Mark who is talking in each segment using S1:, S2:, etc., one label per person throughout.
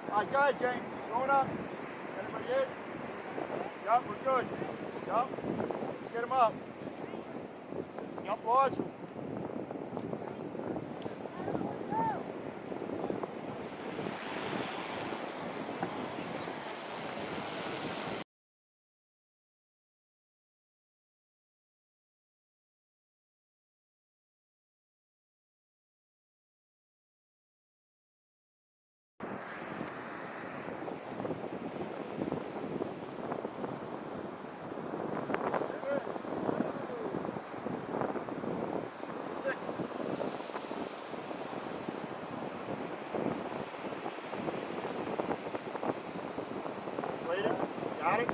S1: All right, go ahead, James. Going up. Anybody in? Yup, we're good. Yup. Let's get him up. Yup, launch him. Later. Got it?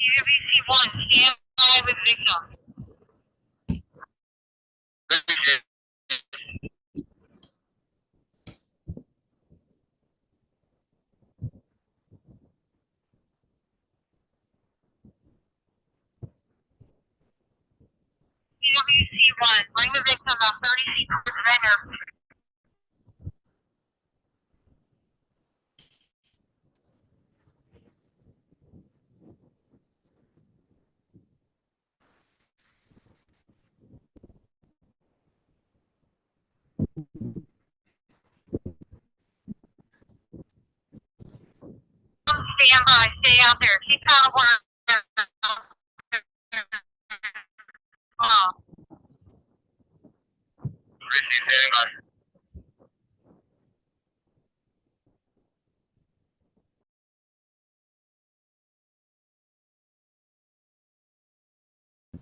S2: CWC-1, stand by with victim. CWC-1, bring the victim about 30 feet towards the vendor. Stand by, stay out there, keep out of water. Richie, standing by.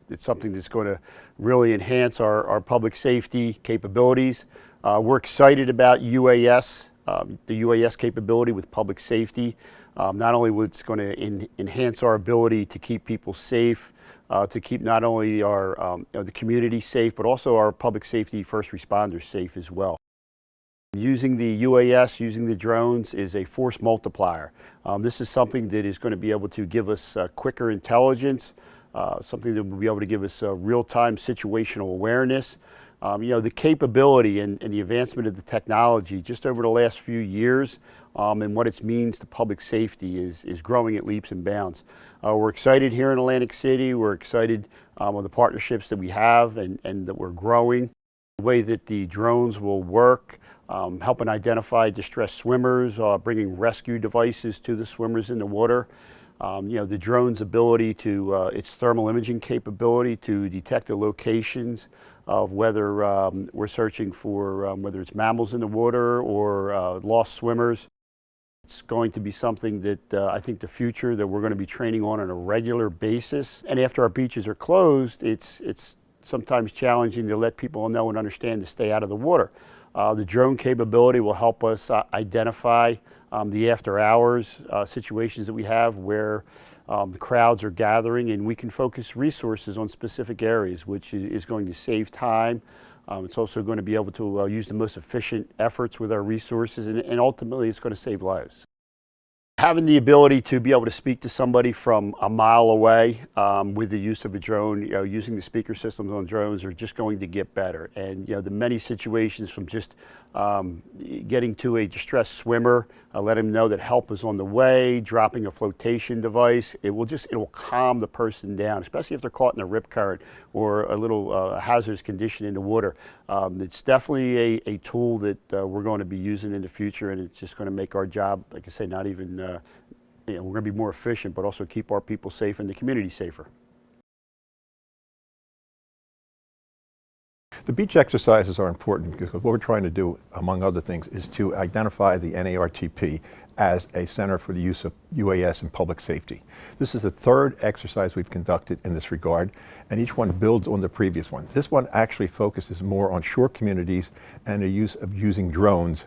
S1: It's something that's going to really enhance our public safety capabilities. We're excited about UAS, the UAS capability with public safety. Not only it's going to enhance our ability to keep people safe, to keep not only the community safe, but also our public safety first responders safe as well. Using the UAS, using the drones is a force multiplier. This is something that is going to be able to give us quicker intelligence, something that will be able to give us real-time situational awareness. The capability and the advancement of the technology just over the last few years and what it means to public safety is growing at leaps and bounds. We're excited here in Atlantic City. We're excited with the partnerships that we have and that we're growing. The way that the drones will work, helping identify distressed swimmers, bringing rescue devices to the swimmers in the water. The drone's ability to, its thermal imaging capability to detect the locations of whether we're searching for whether it's mammals in the water or lost swimmers. It's going to be something that I think the future that we're going to be training on a regular basis. And after our beaches are closed, it's sometimes challenging to let people know and understand to stay out of the water. The drone capability will help us identify the after hours situations that we have where the crowds are gathering, and we can focus resources on specific areas, which is going to save time, It's also going to be able to use the most efficient efforts with our resources, and ultimately it's going to save lives. Having the ability to be able to speak to somebody from a mile away with the use of a drone, using the speaker systems on drones are just going to get better. And the many situations from just getting to a distressed swimmer, let him know that help is on the way, dropping a flotation device, it will calm the person down, especially if they're caught in a rip current or a little hazardous condition in the water. It's definitely a tool that we're going to be using in the future, and it's just going to make our job, like I say, not even, we're going to be more efficient, but also keep our people safe and the community safer.
S3: The beach exercises are important because what we're trying to do, among other things, is to identify the NARTP as a center for the use of UAS in public safety. This is the third exercise we've conducted in this regard, and each one builds on the previous one. This one actually focuses more on shore communities and the use of using drones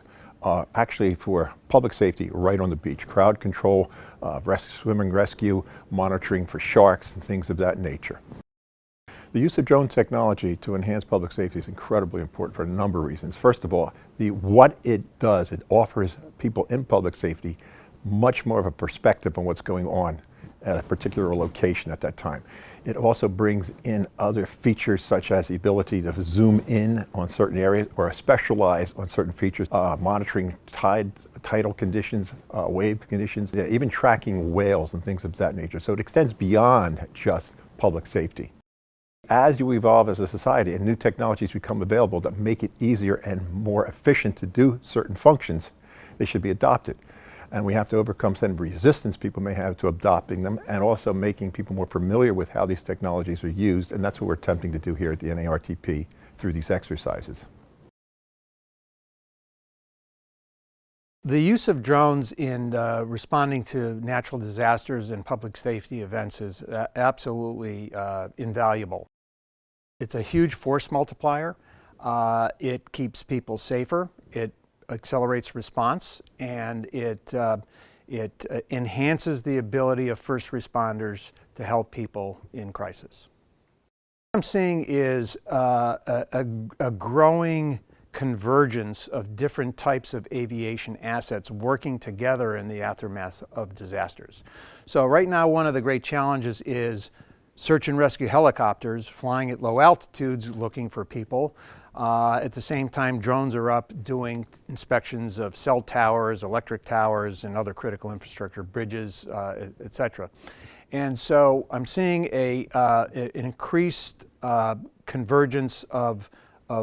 S3: actually for public safety right on the beach. Crowd control, swimming rescue, monitoring for sharks and things of that nature. The use of drone technology to enhance public safety is incredibly important for a number of reasons. First of all, what it does, it offers people in public safety much more of a perspective on what's going on at a particular location at that time. It also brings in other features such as the ability to zoom in on certain areas or specialize on certain features, monitoring tidal conditions, wave conditions, even tracking whales and things of that nature. So it extends beyond just public safety. As you evolve as a society and new technologies become available that make it easier and more efficient to do certain functions, they should be adopted. And we have to overcome some resistance people may have to adopting them, and also making people more familiar with how these technologies are used, and that's what we're attempting to do here at the NARTP through these exercises.
S4: The use of drones in responding to natural disasters and public safety events is absolutely invaluable. It's a huge force multiplier. It keeps people safer. It accelerates response, and it enhances the ability of first responders to help people in crisis. What I'm seeing is a growing convergence of different types of aviation assets working together in the aftermath of disasters. So right now, one of the great challenges is search and rescue helicopters flying at low altitudes looking for people. At the same time, drones are up doing inspections of cell towers, electric towers, and other critical infrastructure, bridges, etc. And so I'm seeing an increased convergence of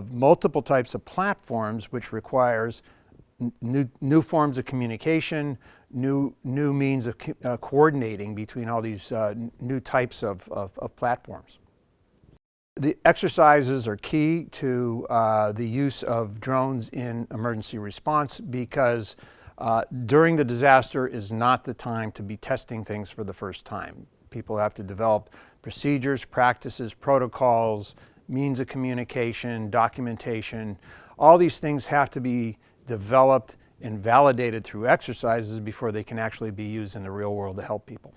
S4: multiple types of platforms, which requires new forms of communication, new means of coordinating between all these new types of platforms. The exercises are key to the use of drones in emergency response because during the disaster is not the time to be testing things for the first time. People have to develop procedures, practices, protocols, means of communication, documentation. All these things have to be developed and validated through exercises before they can actually be used in the real world to help people.